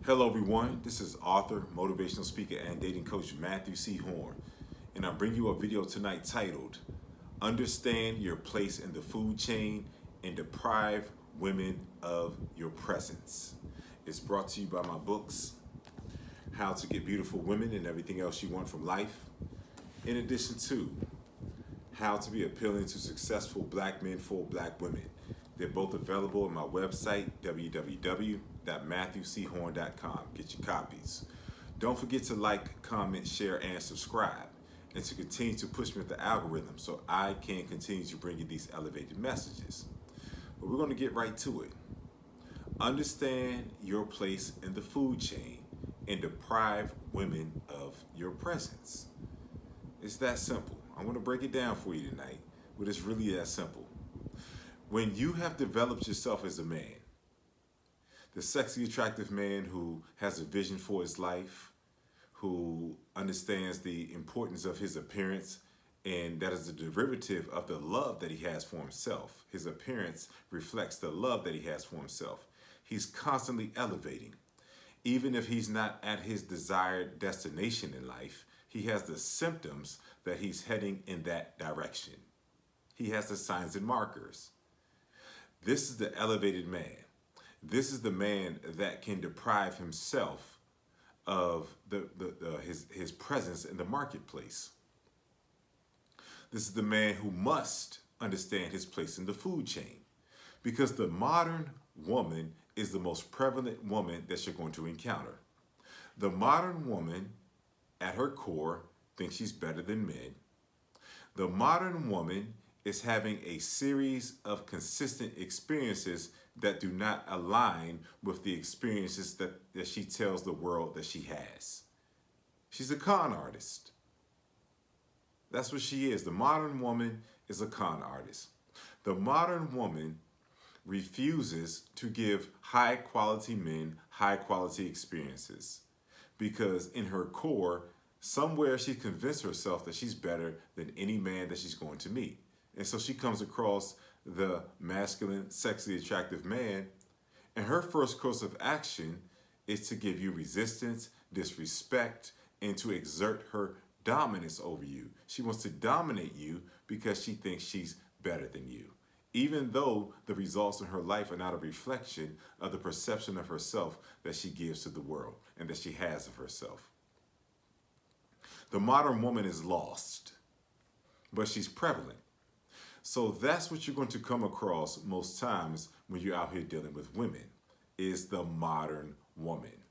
Hello, everyone. This is author, motivational speaker, and dating coach Matthew C. Horne, and I bring you a video tonight titled "Understand Your Place in the Food Chain and Deprive Women of Your Presence." It's brought to you by my books, How to Get Beautiful Women and Everything Else You Want from Life, in addition to How to Be Appealing to Successful Black Men for Black Women. They're both available on my website, www.matthewchorne.com. Get your copies. Don't forget to like, comment, share, and subscribe, and to continue to push me with the algorithm so I can continue to bring you these elevated messages. But we're going to get right to it. Understand your place in the food chain and deprive women of your presence. It's that simple. I'm going to break it down for you tonight, but it's really that simple. When you have developed yourself as a man, the sexy, attractive man who has a vision for his life, who understands the importance of his appearance, and that is a derivative of the love that he has for himself. His appearance reflects the love that he has for himself. He's constantly elevating. Even if he's not at his desired destination in life, he has the symptoms that he's heading in that direction. He has the signs and markers. This is the elevated man. This is the man that can deprive himself of his presence in the marketplace. This is the man who must understand his place in the food chain, because the modern woman is the most prevalent woman that you're going to encounter. The modern woman, at her core, thinks she's better than men. The modern woman is having a series of consistent experiences that do not align with the experiences that she tells the world that she has. She's a con artist. That's what she is. The modern woman is a con artist. The modern woman refuses to give high quality men high quality experiences because in her core, somewhere she convinced herself that she's better than any man that she's going to meet. And so she comes across the masculine, sexy, attractive man, and her first course of action is to give you resistance, disrespect, and to exert her dominance over you. She wants to dominate you because she thinks she's better than you, even though the results in her life are not a reflection of the perception of herself that she gives to the world and that she has of herself. The modern woman is lost, but she's prevalent. So that's what you're going to come across most times when you're out here dealing with women, is the modern woman.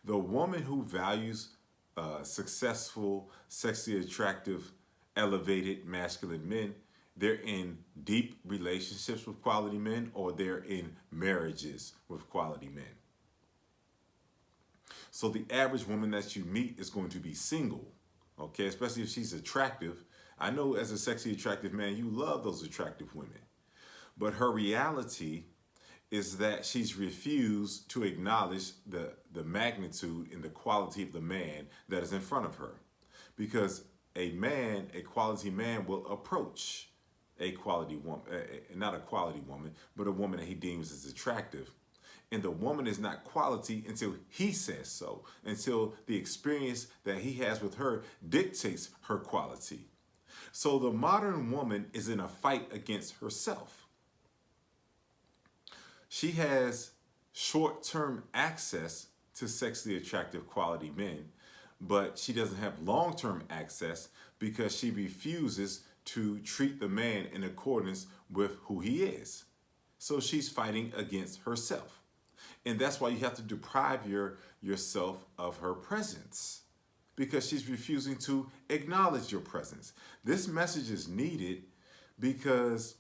The woman who values successful, sexy, attractive, elevated, masculine men, they're in deep relationships with quality men, or they're in marriages with quality men. So the average woman that you meet is going to be single, okay, especially if she's attractive. I know as a sexy, attractive man, you love those attractive women. But her reality is that she's refused to acknowledge the magnitude and the quality of the man that is in front of her. Because a man, a quality man, will approach a quality woman, not a quality woman, but a woman that he deems as attractive. And the woman is not quality until he says so, until the experience that he has with her dictates her quality. So the modern woman is in a fight against herself. She has short-term access to sexually attractive quality men, but she doesn't have long-term access because she refuses to treat the man in accordance with who he is. So she's fighting against herself. And that's why you have to deprive yourself of her presence, because she's refusing to acknowledge your presence. This message is needed because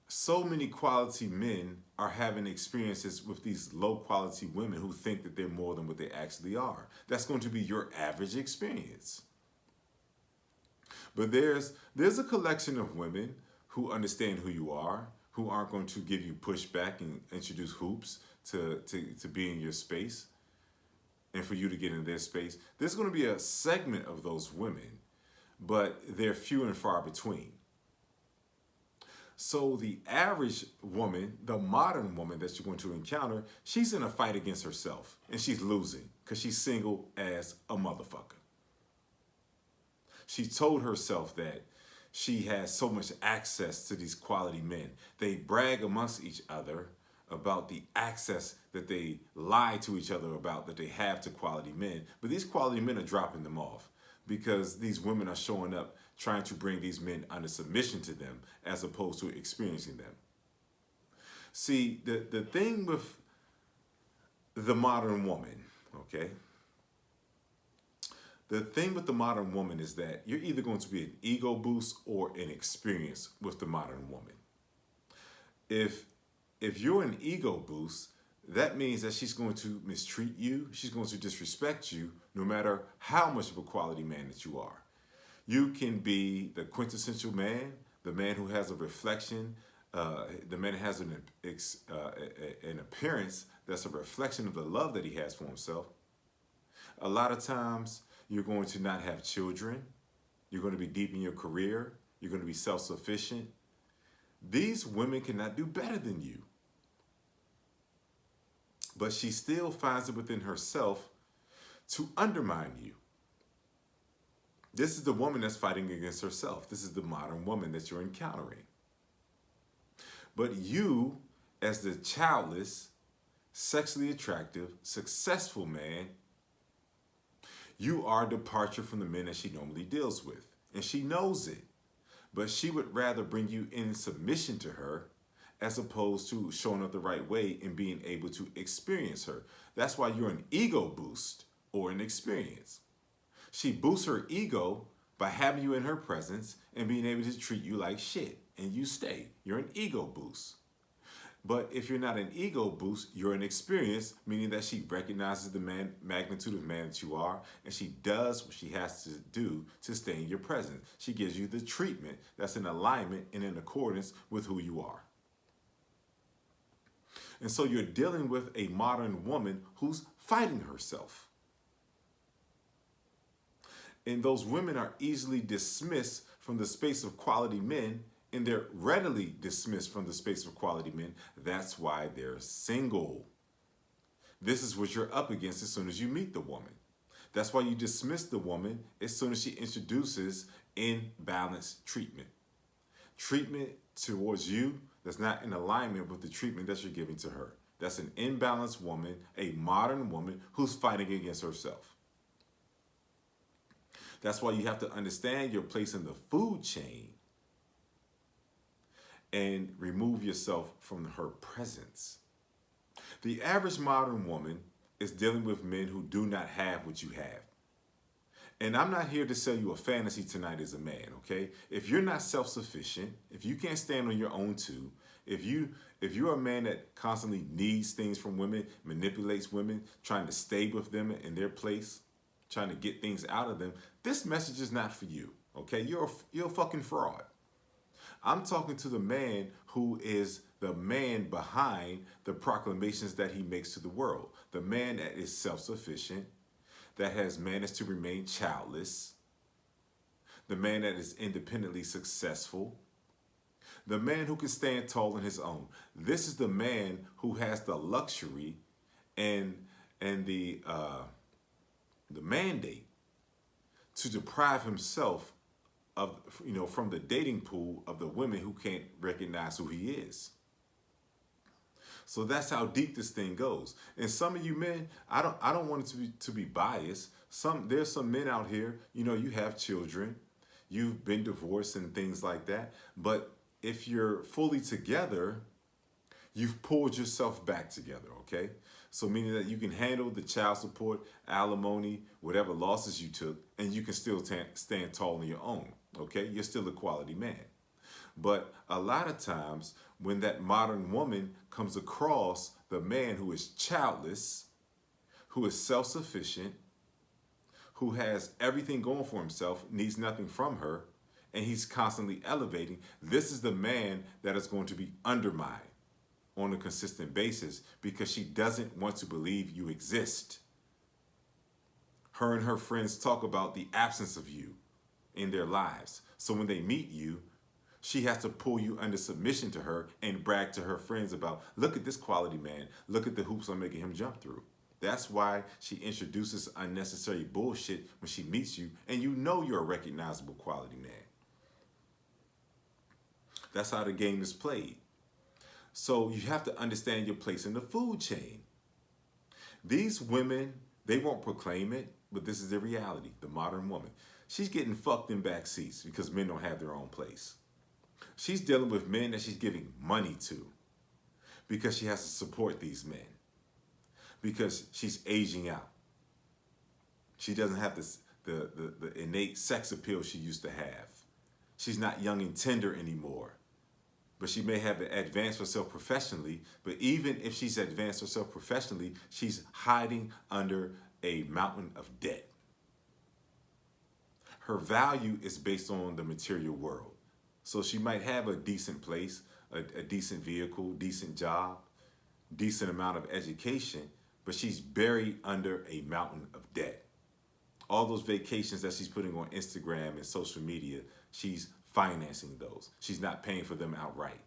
so many quality men are having experiences with these low quality women who think that they're more than what they actually are. That's going to be your average experience. But there's a collection of women who understand who you are, who aren't going to give you pushback and introduce hoops to be in your space and for you to get in their space. There's going to be a segment of those women, but they're few and far between. So the average woman, the modern woman that you're going to encounter, she's in a fight against herself and she's losing because she's single as a motherfucker. She told herself that she has so much access to these quality men. They brag amongst each other about the access that they lie to each other about that they have to quality men. But these quality men are dropping them off because these women are showing up trying to bring these men under submission to them as opposed to experiencing them. See, the thing with the modern woman, okay? The thing with the modern woman is that you're either going to be an ego boost or an experience with the modern woman. If you're an ego boost, that means that she's going to mistreat you, she's going to disrespect you, no matter how much of a quality man that you are. You can be the quintessential man, the man who has a reflection, the man who has an appearance that's a reflection of the love that he has for himself. A lot of times, you're going to not have children. You're going to be deep in your career. You're going to be self-sufficient. These women cannot do better than you. But she still finds it within herself to undermine you. This is the woman that's fighting against herself. This is the modern woman that you're encountering. But you, as the childless, sexually attractive, successful man, you are a departure from the men that she normally deals with. And she knows it. But she would rather bring you in submission to her as opposed to showing up the right way and being able to experience her. That's why you're an ego boost or an experience. She boosts her ego by having you in her presence and being able to treat you like shit. And you stay. You're an ego boost. But if you're not an ego boost, you're an experience, meaning that she recognizes the magnitude of man that you are, and she does what she has to do to stay in your presence. She gives you the treatment that's in alignment and in accordance with who you are. And so you're dealing with a modern woman who's fighting herself. And those women are easily dismissed from the space of quality men, and they're readily dismissed from the space of quality men. That's why they're single. This is what you're up against as soon as you meet the woman. That's why you dismiss the woman as soon as she introduces imbalanced treatment. Treatment towards you that's not in alignment with the treatment that you're giving to her. That's an imbalanced woman, a modern woman who's fighting against herself. That's why you have to understand your place in the food chain and remove yourself from her presence. The average modern woman is dealing with men who do not have what you have. And I'm not here to sell you a fantasy tonight as a man, okay? If you're not self-sufficient, if you can't stand on your own two, if you're a man that constantly needs things from women, manipulates women, trying to stay with them in their place, trying to get things out of them, this message is not for you, okay? You're a fucking fraud. I'm talking to the man who is the man behind the proclamations that he makes to the world. The man that is self-sufficient, that has managed to remain childless. The man that is independently successful. The man who can stand tall on his own. This is the man who has the luxury and the mandate to deprive himself of, from the dating pool of the women who can't recognize who he is. So that's how deep this thing goes. And some of you men, I don't want it to be biased. There's some men out here, you have children, you've been divorced and things like that. But if you're fully together, you've pulled yourself back together, okay? So meaning that you can handle the child support, alimony, whatever losses you took, and you can still stand tall on your own, okay? You're still a quality man. But a lot of times when that modern woman comes across the man who is childless, who is self-sufficient, who has everything going for himself, needs nothing from her, and he's constantly elevating, this is the man that is going to be undermined on a consistent basis because she doesn't want to believe you exist. Her and her friends talk about the absence of you in their lives. So when they meet you, She has to pull you under submission to her and brag to her friends about, look at this quality man. Look at the hoops I'm making him jump through. That's why she introduces unnecessary bullshit when she meets you, and you know you're a recognizable quality man. That's how the game is played. So you have to understand your place in the food chain. These women, they won't proclaim it, but this is the reality. The modern woman, she's getting fucked in back seats because men don't have their own place. She's dealing with men that she's giving money to because she has to support these men, because she's aging out. She doesn't have the innate sex appeal she used to have. She's not young and tender anymore, but she may have advanced herself professionally. But even if she's advanced herself professionally, she's hiding under a mountain of debt. Her value is based on the material world. So she might have a decent place, a decent vehicle, decent job, decent amount of education, but she's buried under a mountain of debt. All those vacations that she's putting on Instagram and social media, she's financing those. She's not paying for them outright.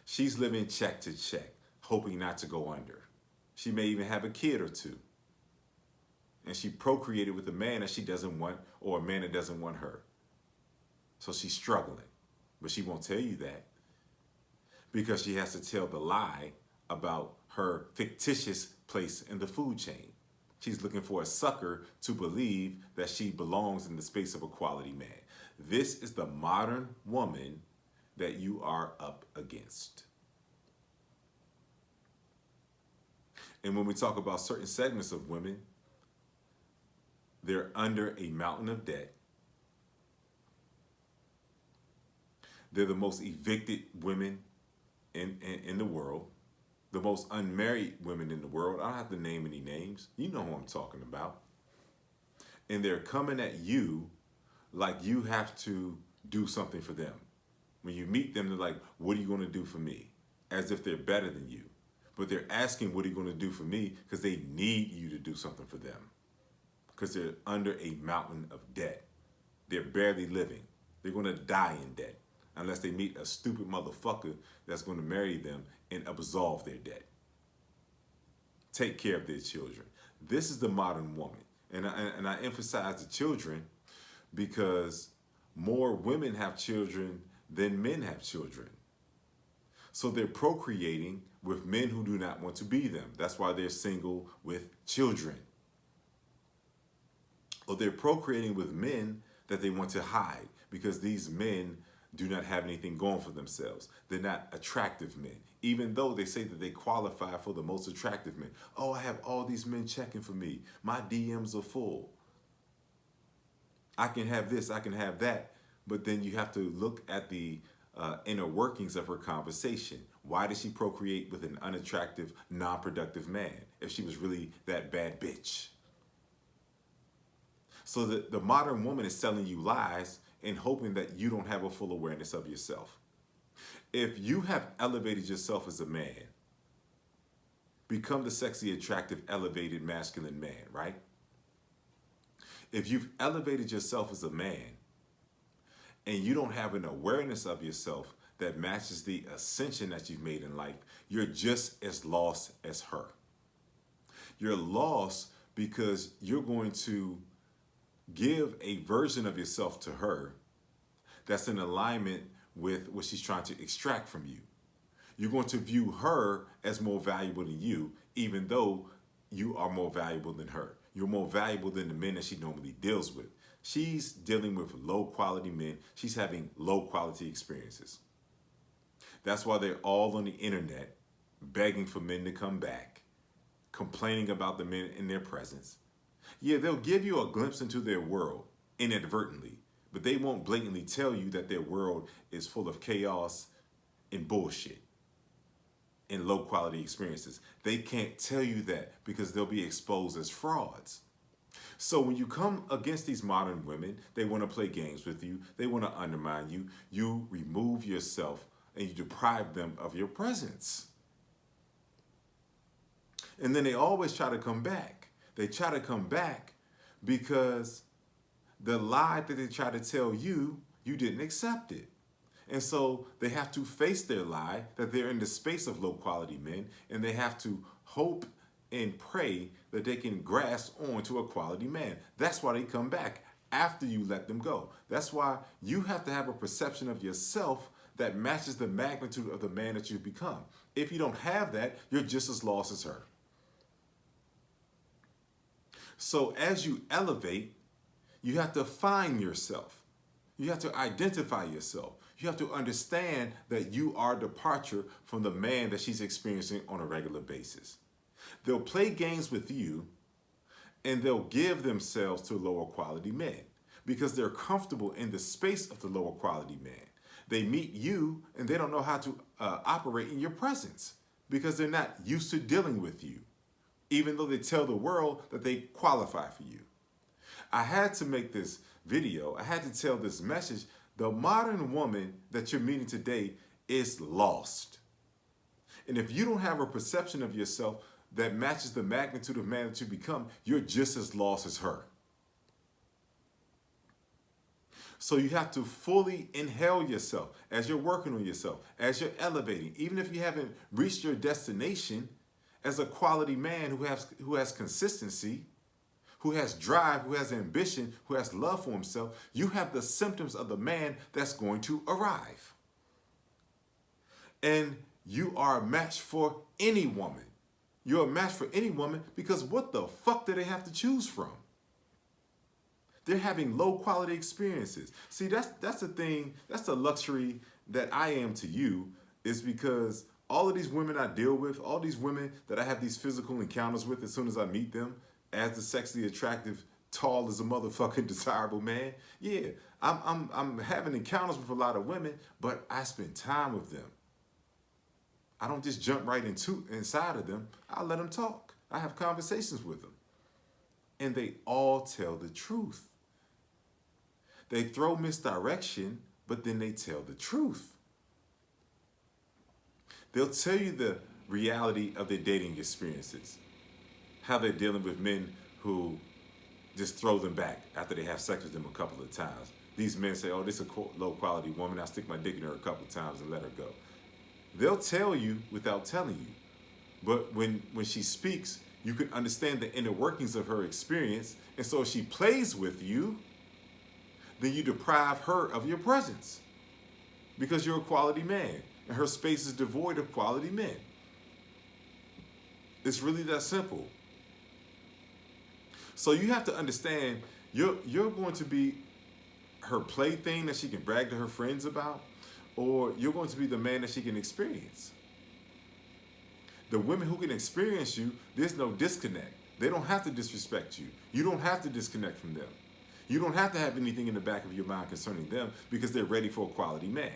She's living check to check, hoping not to go under. She may even have a kid or two. And she procreated with a man that she doesn't want, or a man that doesn't want her. So she's struggling, but she won't tell you that because she has to tell the lie about her fictitious place in the food chain. She's looking for a sucker to believe that she belongs in the space of a quality man. This is the modern woman that you are up against. And when we talk about certain segments of women, they're under a mountain of debt. They're the most evicted women in the world, the most unmarried women in the world. I don't have to name any names. You know who I'm talking about. And they're coming at you like you have to do something for them. When you meet them, they're like, what are you going to do for me? As if they're better than you. But they're asking, what are you going to do for me? Because they need you to do something for them. Because they're under a mountain of debt. They're barely living. They're going to die in debt unless they meet a stupid motherfucker that's going to marry them and absolve their debt. Take care of their children. This is the modern woman. And I emphasize the children because more women have children than men have children. So they're procreating with men who do not want to be them. That's why they're single with children. Or they're procreating with men that they want to hide because these men do not have anything going for themselves. They're not attractive men, even though they say that they qualify for the most attractive men. Oh, I have all these men checking for me. My DMs are full. I can have this, I can have that. But then you have to look at the inner workings of her conversation. Why did she procreate with an unattractive, non-productive man if she was really that bad bitch? So the modern woman is selling you lies and hoping that you don't have a full awareness of yourself. If you have elevated yourself as a man, become the sexy, attractive, elevated, masculine man, right? If you've elevated yourself as a man and you don't have an awareness of yourself that matches the ascension that you've made in life, you're just as lost as her. You're lost because you're going to give a version of yourself to her that's in alignment with what she's trying to extract from you. You're going to view her as more valuable than you, even though you are more valuable than her. You're more valuable than the men that she normally deals with. She's dealing with low quality men. She's having low quality experiences. That's why they're all on the internet begging for men to come back, complaining about the men in their presence. Yeah, they'll give you a glimpse into their world inadvertently, but they won't blatantly tell you that their world is full of chaos and bullshit and low quality experiences. They can't tell you that because they'll be exposed as frauds. So when you come against these modern women, they want to play games with you. They want to undermine you. You remove yourself and you deprive them of your presence. And then they always try to come back. They try to come back because the lie that they try to tell you, you didn't accept it. And so they have to face their lie that they're in the space of low quality men, and they have to hope and pray that they can grasp on to a quality man. That's why they come back after you let them go. That's why you have to have a perception of yourself that matches the magnitude of the man that you've become. If you don't have that, you're just as lost as her. So as you elevate, you have to find yourself. You have to identify yourself. You have to understand that you are a departure from the man that she's experiencing on a regular basis. They'll play games with you, and they'll give themselves to lower quality men because they're comfortable in the space of the lower quality man. They meet you and they don't know how to operate in your presence because they're not used to dealing with you, even though they tell the world that they qualify for you. I had to make this video. I had to tell this message. The modern woman that you're meeting today is lost. And if you don't have a perception of yourself that matches the magnitude of man that you become, you're just as lost as her. So you have to fully inhale yourself as you're working on yourself, as you're elevating. Even if you haven't reached your destination, as a quality man who has consistency, who has drive, who has ambition, who has love for himself, you have the symptoms of the man that's going to arrive. And you are a match for any woman. You're a match for any woman because what the fuck do they have to choose from? They're having low quality experiences. See, that's the thing, that's the luxury that I am to you, is because all of these women I deal with, all these women that I have these physical encounters with as soon as I meet them, as the sexually attractive, tall as a motherfucking desirable man, yeah, I'm having encounters with a lot of women, but I spend time with them. I don't just jump right inside of them. I let them talk. I have conversations with them. And they all tell the truth. They throw misdirection, but then they tell the truth. They'll tell you the reality of their dating experiences, how they're dealing with men who just throw them back after they have sex with them a couple of times. These men say, oh, this is a low quality woman. I'll stick my dick in her a couple of times and let her go. They'll tell you without telling you. But when she speaks, you can understand the inner workings of her experience. And so if she plays with you, then you deprive her of your presence because you're a quality man and her space is devoid of quality men. It's really that simple. So you have to understand you're going to be her plaything that she can brag to her friends about, or you're going to be the man that she can experience. The women who can experience you, there's no disconnect. They don't have to disrespect you. You don't have to disconnect from them. You don't have to have anything in the back of your mind concerning them because they're ready for a quality man.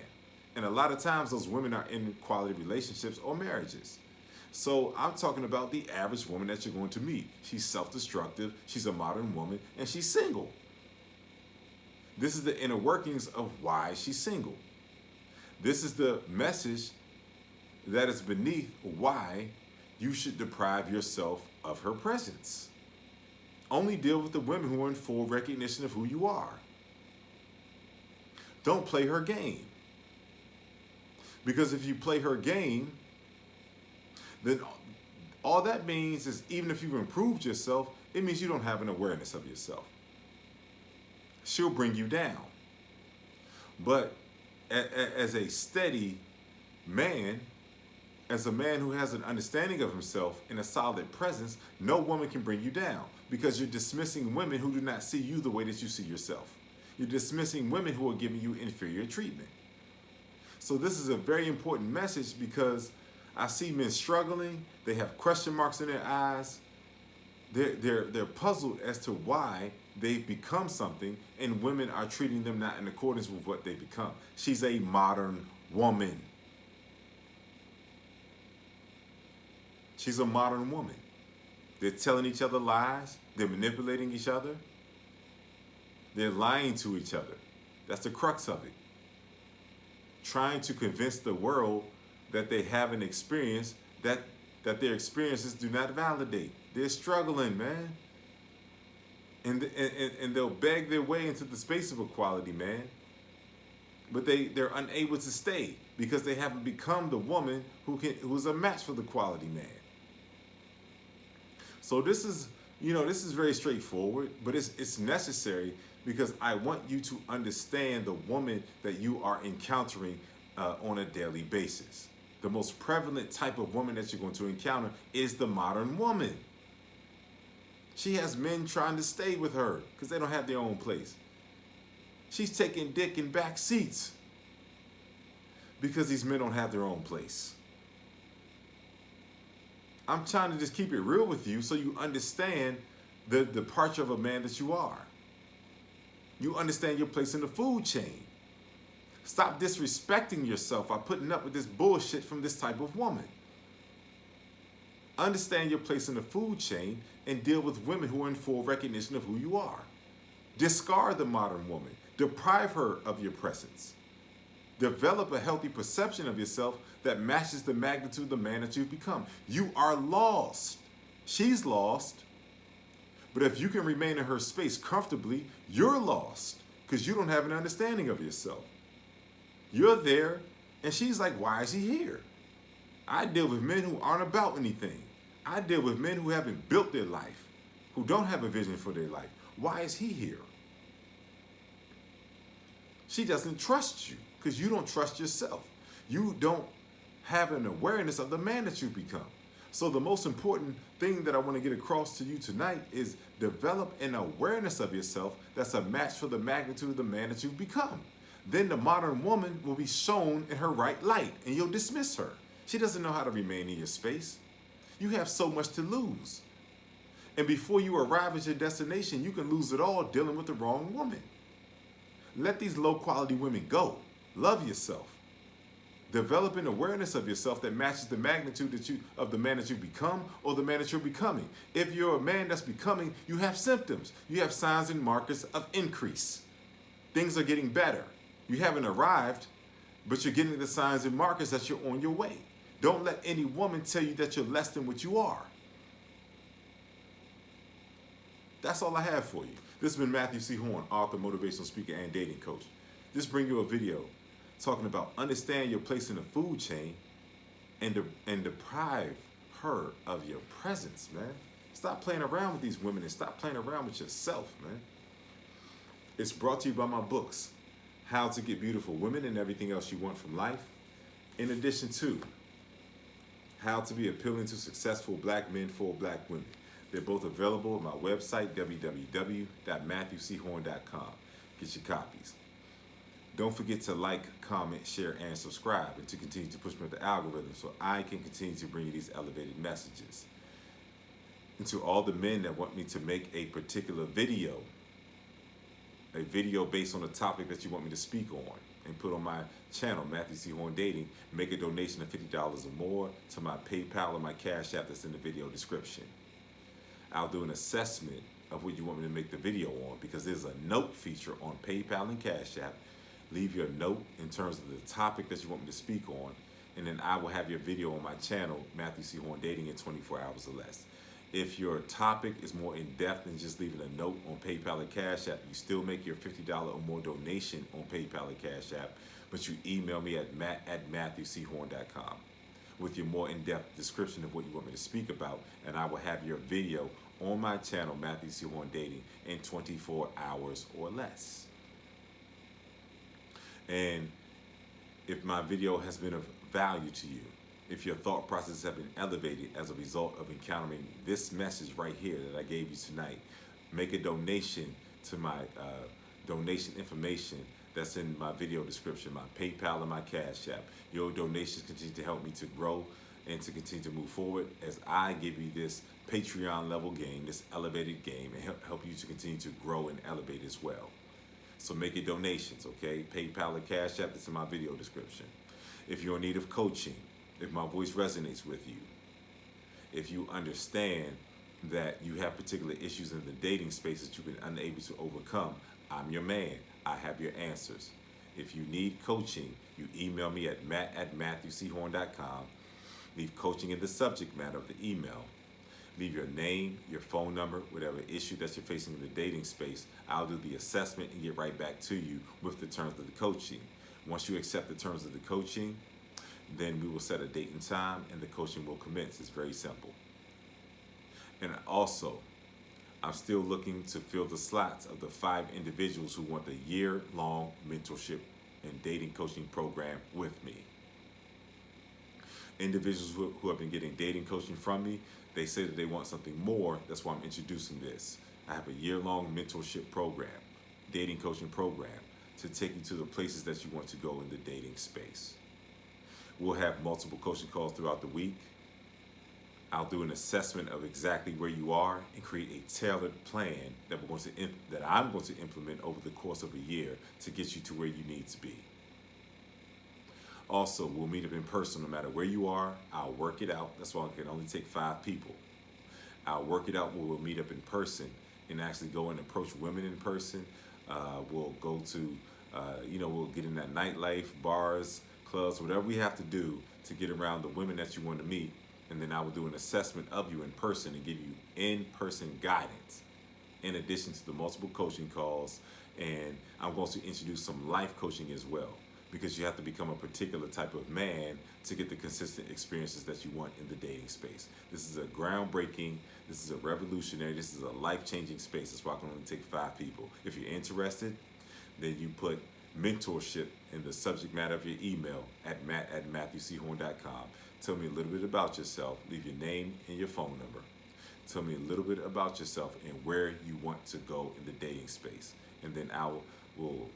And a lot of times those women are in quality relationships or marriages. So I'm talking about the average woman that you're going to meet. She's self-destructive, she's a modern woman, and she's single. This is the inner workings of why she's single. This is the message that is beneath why you should deprive yourself of her presence. Only deal with the women who are in full recognition of who you are. Don't play her game. Because if you play her game, then all that means is even if you've improved yourself, it means you don't have an awareness of yourself. She'll bring you down. But as a steady man, as a man who has an understanding of himself and a solid presence, no woman can bring you down because you're dismissing women who do not see you the way that you see yourself. You're dismissing women who are giving you inferior treatment. So this is a very important message because I see men struggling. They have question marks in their eyes. They're puzzled as to why they've become something, and women are treating them not in accordance with what they become. She's a modern woman. She's a modern woman. They're telling each other lies. They're manipulating each other. They're lying to each other. That's the crux of it. Trying to convince the world that they have an experience that their experiences do not validate. They're struggling, man. And they'll beg their way into the space of equality, man. but they're unable to stay because they haven't become the woman who's a match for the quality man. So this is, this is very straightforward, but it's necessary because I want you to understand the woman that you are encountering on a daily basis. The most prevalent type of woman that you're going to encounter is the modern woman. She has men trying to stay with her because they don't have their own place. She's taking dick in back seats because these men don't have their own place. I'm trying to just keep it real with you so you understand the departure of a man that you are. You understand your place in the food chain. Stop disrespecting yourself by putting up with this bullshit from this type of woman. Understand your place in the food chain and deal with women who are in full recognition of who you are. Discard the modern woman. Deprive her of your presence. Develop a healthy perception of yourself that matches the magnitude of the man that you've become. You are lost. She's lost. But if you can remain in her space comfortably, you're lost because you don't have an understanding of yourself. You're there, and she's like, why is he here? I deal with men who aren't about anything. I deal with men who haven't built their life, who don't have a vision for their life. Why is he here? She doesn't trust you because you don't trust yourself. You don't have an awareness of the man that you've become. So the most important thing that I want to get across to you tonight is develop an awareness of yourself that's a match for the magnitude of the man that you've become. Then the modern woman will be shown in her right light and you'll dismiss her. She doesn't know how to remain in your space. You have so much to lose. And before you arrive at your destination, you can lose it all dealing with the wrong woman. Let these low quality women go. Love yourself. Develop an awareness of yourself that matches the magnitude of the man that you become or the man that you're becoming. If you're a man that's becoming, you have symptoms. You have signs and markers of increase. Things are getting better. You haven't arrived, but you're getting the signs and markers that you're on your way. Don't let any woman tell you that you're less than what you are. That's all I have for you. This has been Matthew C. Horne, author, motivational speaker, and dating coach. Just bring you a video talking about understand your place in the food chain and deprive her of your presence, man. Stop playing around with these women and stop playing around with yourself, man. It's brought to you by my books, How to Get Beautiful Women and Everything Else You Want from Life, in addition to How to Be Appealing to Successful Black Men for Black Women. They're both available at my website, www.matthewchorne.com. Get your copies. Don't forget to like, comment, share, and subscribe, and to continue to push me with the algorithm so I can continue to bring you these elevated messages. And to all the men that want me to make a particular video based on a topic that you want me to speak on, and put on my channel, Matthew C. Horne Dating, make a donation of $50 or more to my PayPal or my Cash App that's in the video description. I'll do an assessment of what you want me to make the video on because there's a note feature on PayPal and Cash App. Leave your note in terms of the topic that you want me to speak on, and then I will have your video on my channel, Matthew C. Horne Dating, in 24 hours or less. If your topic is more in-depth than just leaving a note on PayPal and Cash App, you still make your $50 or more donation on PayPal and Cash App, but you email me at matt@matthewchorne.com with your more in-depth description of what you want me to speak about, and I will have your video on my channel, Matthew C. Horne Dating, in 24 hours or less. And if my video has been of value to you, if your thought processes have been elevated as a result of encountering this message right here that I gave you tonight, make a donation to my donation information that's in my video description, my PayPal and my Cash App. Your donations continue to help me to grow and to continue to move forward as I give you this Patreon level game, this elevated game, and help you to continue to grow and elevate as well. So make your donations, okay? PayPal and Cash App, that's in my video description. If you're in need of coaching, if my voice resonates with you, if you understand that you have particular issues in the dating space that you've been unable to overcome, I'm your man. I have your answers. If you need coaching, you email me at matt@matthewchorne.com. Leave coaching in the subject matter of the email. Leave your name, your phone number, whatever issue that you're facing in the dating space. I'll do the assessment and get right back to you with the terms of the coaching. Once you accept the terms of the coaching, then we will set a date and time and the coaching will commence. It's very simple. And also, I'm still looking to fill the slots of the 5 individuals who want the year-long mentorship and dating coaching program with me. Individuals who have been getting dating coaching from me, they say that they want something more. That's why I'm introducing this. I have a year-long mentorship program, dating coaching program, to take you to the places that you want to go in the dating space. We'll have multiple coaching calls throughout the week. I'll do an assessment of exactly where you are and create a tailored plan that I'm going to implement over the course of a year to get you to where you need to be. Also, we'll meet up in person no matter where you are. I'll work it out. That's why I can only take 5 people. I'll work it out where we'll meet up in person and actually go and approach women in person. We'll go to, we'll get in that nightlife, bars, clubs, whatever we have to do to get around the women that you want to meet. And then I will do an assessment of you in person and give you in-person guidance in addition to the multiple coaching calls. And I'm going to introduce some life coaching as well, because you have to become a particular type of man to get the consistent experiences that you want in the dating space. This is a groundbreaking, this is a revolutionary, this is a life-changing space. That's why I can only take 5 people. If you're interested, then you put mentorship in the subject matter of your email at matthewchorne.com. Tell me a little bit about yourself. Leave your name and your phone number. Tell me a little bit about yourself and where you want to go in the dating space. And then I will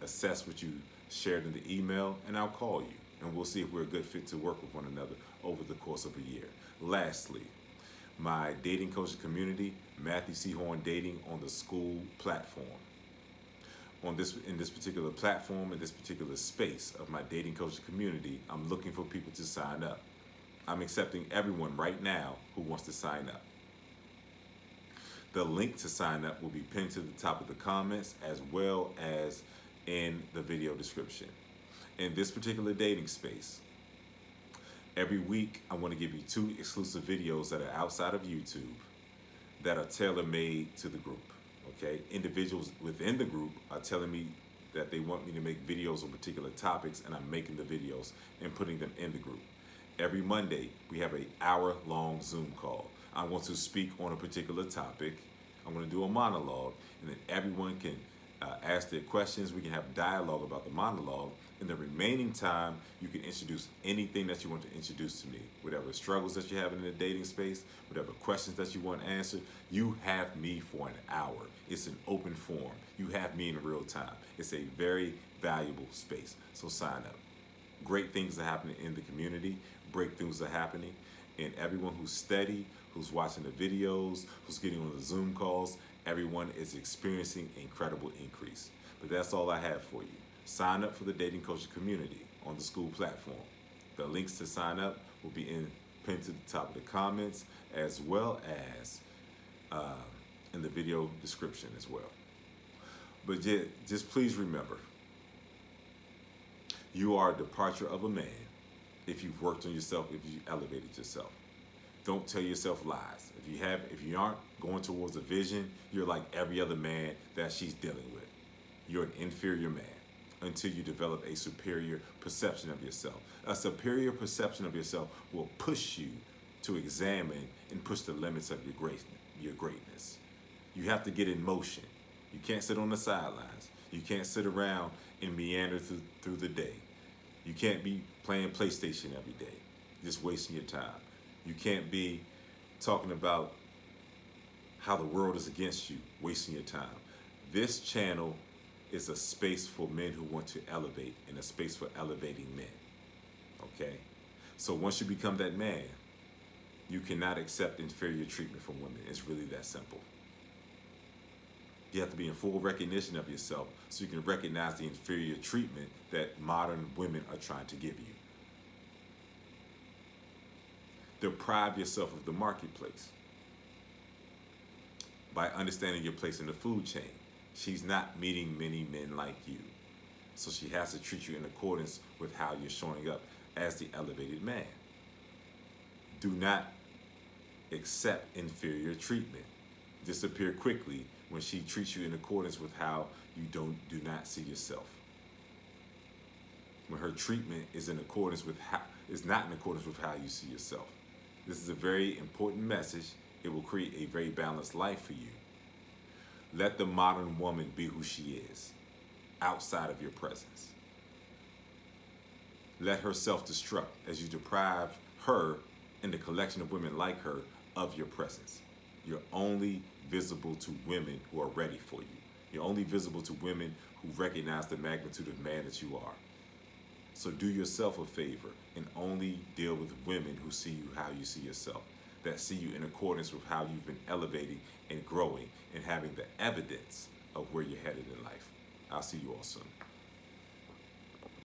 assess what you shared in the email, and I'll call you. And we'll see if we're a good fit to work with one another over the course of a year. Lastly, my dating coaching community, Matthew C. Horne Dating on the school platform. In this particular platform, in this particular space of my dating coaching community, I'm looking for people to sign up. I'm accepting everyone right now who wants to sign up. The link to sign up will be pinned to the top of the comments as well as in the video description. In this particular dating space, every week I want to give you 2 exclusive videos that are outside of YouTube that are tailor-made to the group. Okay, individuals within the group are telling me that they want me to make videos on particular topics, and I'm making the videos and putting them in the group. Every Monday, we have an hour-long Zoom call. I want to speak on a particular topic. I'm going to do a monologue, and then everyone can ask their questions. We can have dialogue about the monologue. In the remaining time, you can introduce anything that you want to introduce to me. Whatever struggles that you're having in the dating space, whatever questions that you want answered, you have me for an hour. It's an open forum. You have me in real time. It's a very valuable space. So sign up. Great things are happening in the community. Breakthroughs are happening. And everyone who's steady, who's watching the videos, who's getting on the Zoom calls, everyone is experiencing incredible increase. But that's all I have for you. Sign up for the dating coaching community on the school platform. The links to sign up will be pinned to the top of the comments, as well as in the video description as well. But just please remember, you are a departure of a man if you've worked on yourself, if you elevated yourself. Don't tell yourself lies. If you aren't going towards a vision, you're like every other man that she's dealing with. You're an inferior man until you develop a superior perception of yourself. A superior perception of yourself will push you to examine and push the limits of your greatness. You have to get in motion. You can't sit on the sidelines. You can't sit around and meander through the day. You can't be playing PlayStation every day, just wasting your time. You can't be talking about how the world is against you, wasting your time. This channel is a space for men who want to elevate and a space for elevating men. Okay? So once you become that man, you cannot accept inferior treatment from women. It's really that simple. You have to be in full recognition of yourself so you can recognize the inferior treatment that modern women are trying to give you. Deprive yourself of the marketplace by understanding your place in the food chain. She's not meeting many men like you, so she has to treat you in accordance with how you're showing up as the elevated man. Do not accept inferior treatment. Disappear quickly when she treats you in accordance with how you do not see yourself. when her treatment is in accordance with is not in accordance with how you see yourself. This is a very important message. It will create a very balanced life for you. Let the modern woman be who she is, outside of your presence. Let her self-destruct as you deprive her and the collection of women like her of your presence. You're only visible to women who are ready for you. You're only visible to women who recognize the magnitude of man that you are. So do yourself a favor and only deal with women who see you how you see yourself, that see you in accordance with how you've been elevating and growing and having the evidence of where you're headed in life. I'll see you all soon.